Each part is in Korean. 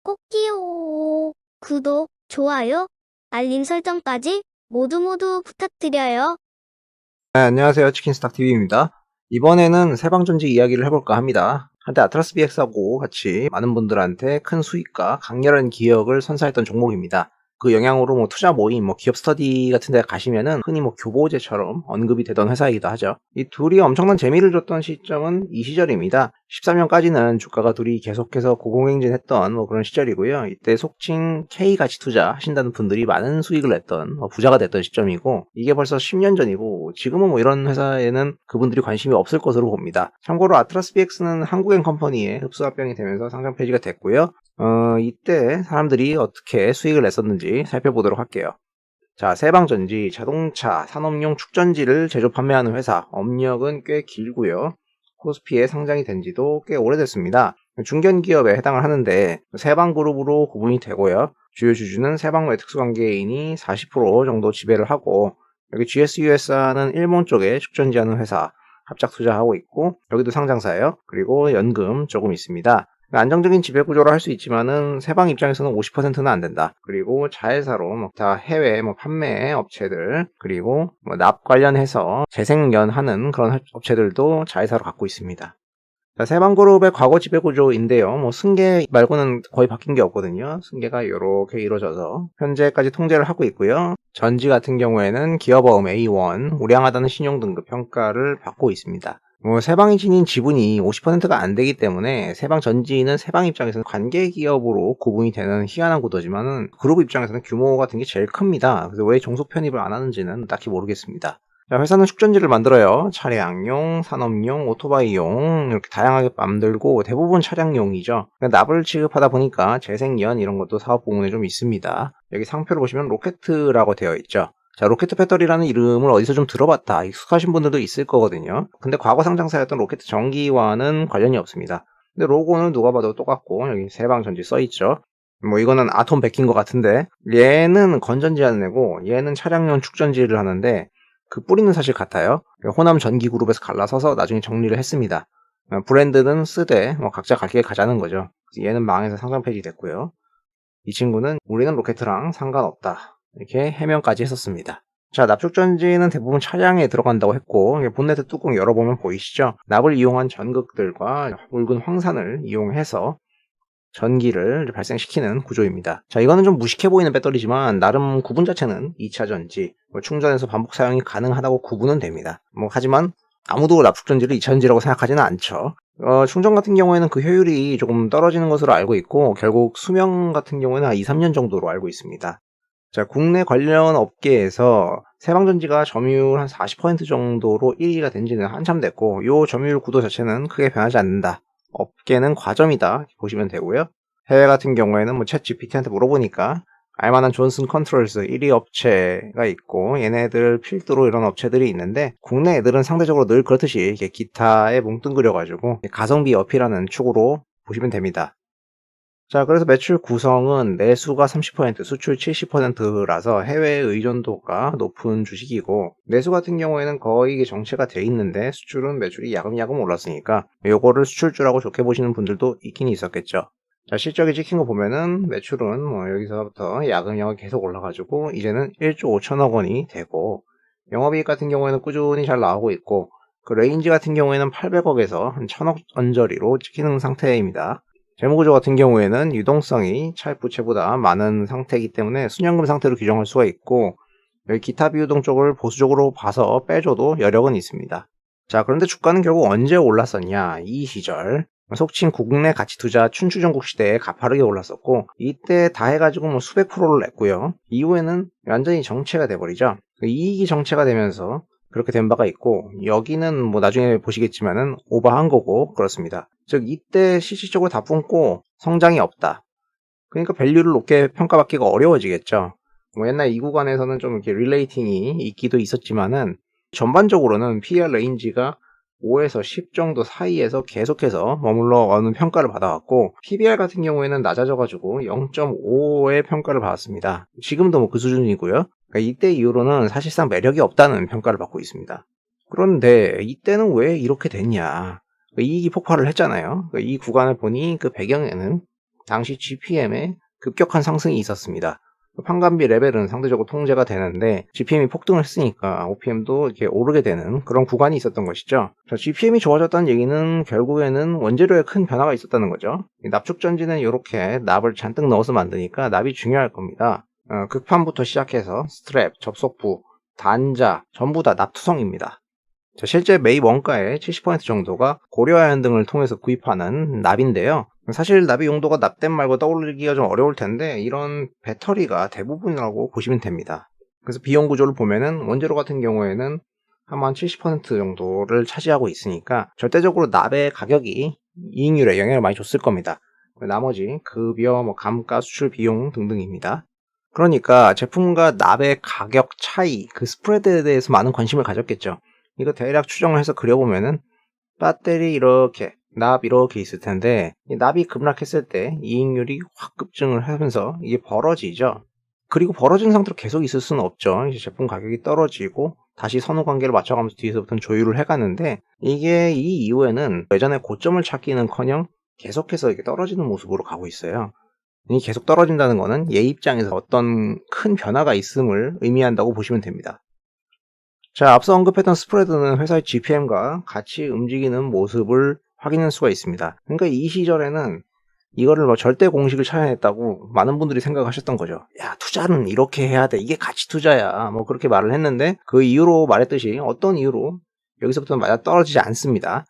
꼭지요. 구독, 좋아요, 알림 설정까지 모두 부탁드려요. 네, 안녕하세요. 치킨스탁TV입니다. 이번에는 세방전지 이야기를 해볼까 합니다. 한때 아트라스 BX하고 같이 많은 분들한테 큰 수익과 강렬한 기억을 선사했던 종목입니다. 그 영향으로 투자 모임, 기업 스터디 같은 데 가시면은 흔히 교보제처럼 언급이 되던 회사이기도 하죠. 이 둘이 엄청난 재미를 줬던 시점은 이 시절입니다. 13년까지는 주가가 둘이 계속해서 고공행진했던 그런 시절이고요. 이때 속칭 K가치 투자 하신다는 분들이 많은 수익을 냈던 부자가 됐던 시점이고, 이게 벌써 10년 전이고 지금은 이런 회사에는 그분들이 관심이 없을 것으로 봅니다. 참고로 아트라스 BX는 한국엔컴퍼니에 흡수합병이 되면서 상장 폐지가 됐고요. 이때 사람들이 어떻게 수익을 냈었는지 살펴보도록 할게요. 자, 세방전지, 자동차, 산업용 축전지를 제조 판매하는 회사, 업력은 꽤 길고요. 코스피에 상장이 된 지도 꽤 오래됐습니다. 중견기업에 해당을 하는데 세방그룹으로 구분이 되고요. 주요 주주는 세방외 특수관계인이 40% 정도 지배를 하고, 여기 GSUSA는 일본 쪽에 축전지 하는 회사 합작 투자하고 있고, 여기도 상장사예요. 그리고 연금 조금 있습니다. 안정적인 지배구조로 할 수 있지만은 세방 입장에서는 50%는 안 된다. 그리고 자회사로 다 해외 판매 업체들, 그리고 납 관련해서 재생연하는 그런 업체들도 자회사로 갖고 있습니다. 세방그룹의 과거 지배구조인데요. 승계 말고는 거의 바뀐 게 없거든요. 승계가 이렇게 이루어져서 현재까지 통제를 하고 있고요. 전지 같은 경우에는 기업어음 A1, 우량하다는 신용등급 평가를 받고 있습니다. 세방이 지닌 지분이 50%가 안 되기 때문에 세방 전지는 세방 입장에서는 관계 기업으로 구분이 되는 희한한 구도지만은 그룹 입장에서는 규모 같은 게 제일 큽니다. 그래서 왜 종속 편입을 안 하는지는 딱히 모르겠습니다. 자, 회사는 축전지를 만들어요. 차량용, 산업용, 오토바이용 이렇게 다양하게 만들고 대부분 차량용이죠. 납을 취급하다 보니까 재생연 이런 것도 사업 부문에 좀 있습니다. 여기 상표를 보시면 로켓라고 되어 있죠. 자, 로켓 배터리라는 이름을 어디서 좀 들어봤다, 익숙하신 분들도 있을 거거든요. 근데 과거 상장사였던 로켓 전기와는 관련이 없습니다. 근데 로고는 누가 봐도 똑같고 여기 세방전지 써있죠. 이거는 아톰 백인 것 같은데, 얘는 건전지 하는 애고 얘는 차량용 축전지를 하는데 그 뿌리는 사실 같아요. 호남 전기그룹에서 갈라서서 나중에 정리를 했습니다. 브랜드는 쓰되 각자 갈 길 가자는 거죠. 얘는 망해서 상장 폐지됐고요. 이 친구는 우리는 로켓랑 상관없다, 이렇게 해명까지 했었습니다. 자, 납축전지는 대부분 차량에 들어간다고 했고, 본네트 뚜껑 열어보면 보이시죠? 납을 이용한 전극들과 묽은 황산을 이용해서 전기를 발생시키는 구조입니다. 자, 이거는 좀 무식해 보이는 배터리지만 나름 구분 자체는 2차 전지, 충전해서 반복 사용이 가능하다고 구분은 됩니다. 하지만 아무도 납축전지를 2차 전지라고 생각하지는 않죠. 충전 같은 경우에는 그 효율이 조금 떨어지는 것으로 알고 있고, 결국 수명 같은 경우에는 한 2, 3년 정도로 알고 있습니다. 자, 국내 관련 업계에서 세방전지가 점유율 한 40% 정도로 1위가 된 지는 한참 됐고, 이 점유율 구도 자체는 크게 변하지 않는다. 업계는 과점이다 보시면 되고요. 해외 같은 경우에는 챗 GPT한테 물어보니까 알만한 존슨 컨트롤스 1위 업체가 있고, 얘네들 필두로 이런 업체들이 있는데, 국내 애들은 상대적으로 늘 그렇듯이 이렇게 기타에 뭉뚱그려가지고 가성비 어필하는 축으로 보시면 됩니다. 자, 그래서 매출 구성은 내수가 30%, 수출 70%라서 해외 의존도가 높은 주식이고, 내수 같은 경우에는 거의 이게 정체가 돼 있는데 수출은 매출이 야금야금 올랐으니까 요거를 수출주라고 좋게 보시는 분들도 있긴 있었겠죠. 자, 실적이 찍힌 거 보면은 매출은 여기서부터 야금야금 계속 올라가지고 이제는 1조 5천억 원이 되고, 영업이익 같은 경우에는 꾸준히 잘 나오고 있고, 그 레인지 같은 경우에는 800억에서 한 1000억 언저리로 찍히는 상태입니다. 재무구조 같은 경우에는 유동성이 차입부채보다 많은 상태이기 때문에 순연금 상태로 규정할 수가 있고, 여기 기타 비유동 쪽을 보수적으로 봐서 빼줘도 여력은 있습니다. 자, 그런데 주가는 결국 언제 올랐었냐? 이 시절 속칭 국내 가치투자 춘추전국 시대에 가파르게 올랐었고, 이때 다 해가지고 수백 프로를 냈고요. 이후에는 완전히 정체가 돼버리죠. 이익이 정체가 되면서 그렇게 된 바가 있고, 여기는 나중에 보시겠지만은 오버한 거고 그렇습니다. 즉 이때 실질적으로 다 뿜고 성장이 없다. 그러니까 밸류를 높게 평가받기가 어려워지겠죠. 옛날 이 구간에서는 좀 이렇게 릴레이팅이 있기도 있었지만은 전반적으로는 PER 레인지가 5에서 10 정도 사이에서 계속해서 머물러 오는 평가를 받아왔고, PBR 같은 경우에는 낮아져가지고 0.5의 평가를 받았습니다. 지금도 그 수준이고요. 그러니까 이때 이후로는 사실상 매력이 없다는 평가를 받고 있습니다. 그런데 이때는 왜 이렇게 됐냐? 이익이 폭발을 했잖아요. 이 구간을 보니 그 배경에는 당시 GPM에 급격한 상승이 있었습니다. 판관비 레벨은 상대적으로 통제가 되는데 GPM이 폭등을 했으니까 OPM도 이렇게 오르게 되는 그런 구간이 있었던 것이죠. 자, GPM이 좋아졌다는 얘기는 결국에는 원재료에 큰 변화가 있었다는 거죠. 납축 전지는 이렇게 납을 잔뜩 넣어서 만드니까 납이 중요할 겁니다. 극판부터 시작해서 스트랩, 접속부, 단자 전부 다 납투성입니다. 자, 실제 매입 원가의 70% 정도가 고려아연 등을 통해서 구입하는 납인데요. 사실 납의 용도가 납땜 말고 떠올리기가 좀 어려울 텐데 이런 배터리가 대부분이라고 보시면 됩니다. 그래서 비용 구조를 보면은 원재료 같은 경우에는 한 70% 정도를 차지하고 있으니까 절대적으로 납의 가격이 이익률에 영향을 많이 줬을 겁니다. 나머지 급여, 감가, 수출 비용 등등입니다. 그러니까 제품과 납의 가격 차이, 그 스프레드에 대해서 많은 관심을 가졌겠죠. 이거 대략 추정을 해서 그려보면은 배터리 이렇게 납 이렇게 있을 텐데 이 납이 급락했을 때 이익률이 확 급증을 하면서 이게 벌어지죠. 그리고 벌어진 상태로 계속 있을 수는 없죠. 이제 제품 가격이 떨어지고 다시 선후 관계를 맞춰가면서 뒤에서부터는 조율을 해가는데 이게 이 이후에는 예전에 고점을 찾기는커녕 계속해서 이렇게 떨어지는 모습으로 가고 있어요. 이 계속 떨어진다는 거는 얘 입장에서 어떤 큰 변화가 있음을 의미한다고 보시면 됩니다. 자, 앞서 언급했던 스프레드는 회사의 GPM과 같이 움직이는 모습을 확인할 수가 있습니다. 그러니까 이 시절에는 이거를 절대 공식을 찾아냈다고 많은 분들이 생각하셨던 거죠. 야, 투자는 이렇게 해야 돼. 이게 가치 투자야. 그렇게 말을 했는데 그 이유로 말했듯이 어떤 이유로 여기서부터는 맞아 떨어지지 않습니다.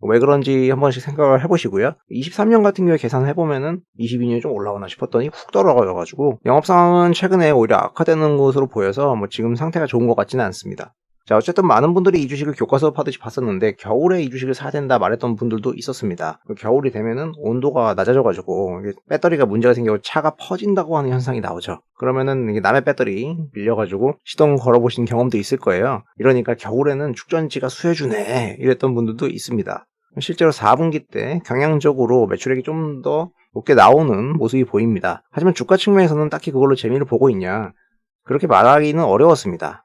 왜 그런지 한 번씩 생각을 해보시고요. 23년 같은 경우에 계산을 해보면은 22년이 좀 올라오나 싶었더니 훅 떨어져가지고 영업 상황은 최근에 오히려 악화되는 것으로 보여서 지금 상태가 좋은 것 같지는 않습니다. 자, 어쨌든 많은 분들이 이 주식을 교과서파듯이 봤었는데 겨울에 이 주식을 사야 된다 말했던 분들도 있었습니다. 겨울이 되면은 온도가 낮아져가지고 배터리가 문제가 생기고 차가 퍼진다고 하는 현상이 나오죠. 그러면은 이게 남의 배터리 빌려가지고 시동 걸어보신 경험도 있을 거예요. 이러니까 겨울에는 축전지가 수혜주네 이랬던 분들도 있습니다. 실제로 4분기 때 경향적으로 매출액이 좀 더 높게 나오는 모습이 보입니다. 하지만 주가 측면에서는 딱히 그걸로 재미를 보고 있냐 그렇게 말하기는 어려웠습니다.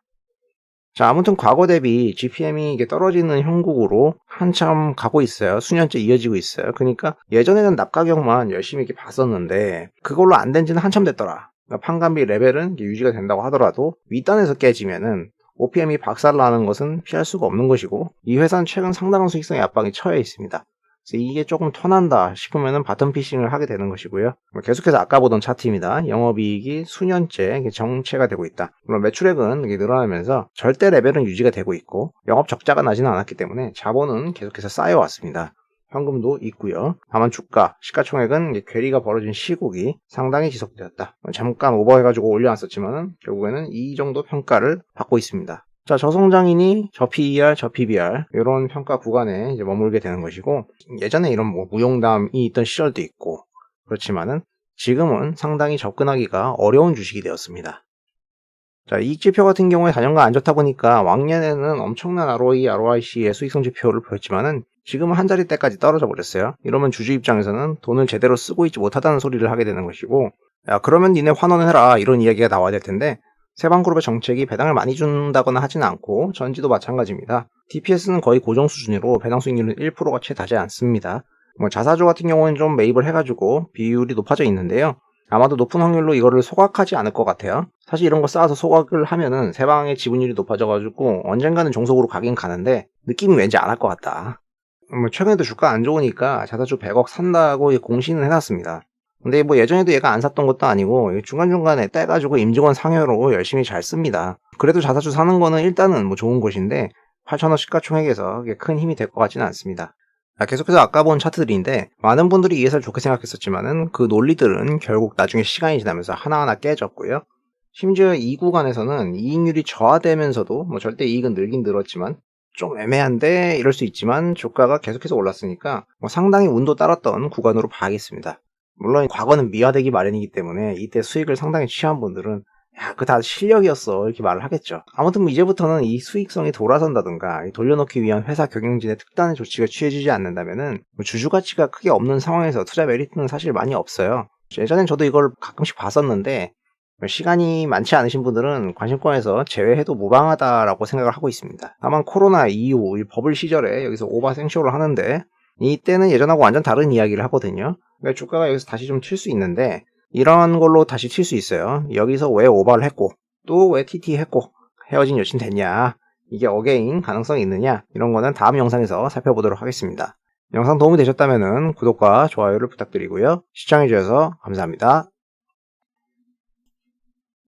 자, 아무튼 과거 대비 GPM이 이게 떨어지는 형국으로 한참 가고 있어요. 수년째 이어지고 있어요. 그러니까 예전에는 납 가격만 열심히 이렇게 봤었는데 그걸로 안 된 지는 한참 됐더라. 그러니까 판관비 레벨은 유지가 된다고 하더라도 윗단에서 깨지면은 OPM이 박살나는 것은 피할 수가 없는 것이고 이 회사는 최근 상당한 수익성의 압박에 처해 있습니다. 그래서 이게 조금 턴한다 싶으면은 바텀 피싱을 하게 되는 것이고요. 계속해서 아까 보던 차트입니다. 영업이익이 수년째 정체가 되고 있다. 물론 매출액은 늘어나면서 절대 레벨은 유지가 되고 있고 영업 적자가 나지는 않았기 때문에 자본은 계속해서 쌓여왔습니다. 현금도 있고요. 다만 주가, 시가총액은 괴리가 벌어진 시국이 상당히 지속되었다. 잠깐 오버해가지고 올려놨었지만은 결국에는 이 정도 평가를 받고 있습니다. 자, 저성장이니 저 PER, 저 PBR 이런 평가 구간에 이제 머물게 되는 것이고 예전에 이런 무용담이 있던 시절도 있고 그렇지만은 지금은 상당히 접근하기가 어려운 주식이 되었습니다. 자, 이익지표 같은 경우에 4년간 안 좋다 보니까 왕년에는 엄청난 ROE, ROIC의 수익성 지표를 보였지만은 지금은 한 자리대까지 떨어져 버렸어요. 이러면 주주 입장에서는 돈을 제대로 쓰고 있지 못하다는 소리를 하게 되는 것이고 야, 그러면 니네 환원을 해라 이런 이야기가 나와야 될 텐데 세방그룹의 정책이 배당을 많이 준다거나 하진 않고 전지도 마찬가지입니다. DPS는 거의 고정 수준으로 배당 수익률은 1%가 채 되지 않습니다. 자사주 같은 경우는 좀 매입을 해가지고 비율이 높아져 있는데요. 아마도 높은 확률로 이거를 소각하지 않을 것 같아요. 사실 이런 거 쌓아서 소각을 하면은 세방의 지분율이 높아져가지고 언젠가는 종속으로 가긴 가는데 느낌이 왠지 안 할 것 같다. 최근에도 주가 안 좋으니까 자사주 100억 산다고 공시는 해놨습니다. 근데 예전에도 얘가 안 샀던 것도 아니고 중간중간에 떼가지고 임직원 상여로 열심히 잘 씁니다. 그래도 자사주 사는 거는 일단은 좋은 것인데 8,000원 시가총액에서 큰 힘이 될 것 같지는 않습니다. 계속해서 아까 본 차트들인데 많은 분들이 ESR 좋게 생각했었지만은 그 논리들은 결국 나중에 시간이 지나면서 하나하나 깨졌고요. 심지어 이 구간에서는 이익률이 저하되면서도 절대 이익은 늘긴 늘었지만 좀 애매한데 이럴 수 있지만 주가가 계속해서 올랐으니까 상당히 운도 따랐던 구간으로 봐야겠습니다. 물론 과거는 미화되기 마련이기 때문에 이때 수익을 상당히 취한 분들은 야, 그거 다 실력이었어 이렇게 말을 하겠죠. 아무튼 이제부터는 이 수익성이 돌아선다든가 돌려놓기 위한 회사 경영진의 특단의 조치가 취해지지 않는다면은 주주 가치가 크게 없는 상황에서 투자 메리트는 사실 많이 없어요. 예전엔 저도 이걸 가끔씩 봤었는데 시간이 많지 않으신 분들은 관심권에서 제외해도 무방하다라고 생각을 하고 있습니다. 다만 코로나 이후 이 버블 시절에 여기서 오바 생쇼를 하는데 이때는 예전하고 완전 다른 이야기를 하거든요. 그러니까 주가가 여기서 다시 좀 튈 수 있는데 이런 걸로 다시 튈 수 있어요. 여기서 왜 오버를 했고 또 왜 TT 했고 헤어진 여친 됐냐, 이게 어게인 가능성이 있느냐, 이런 거는 다음 영상에서 살펴보도록 하겠습니다. 영상 도움이 되셨다면 구독과 좋아요를 부탁드리고요. 시청해주셔서 감사합니다.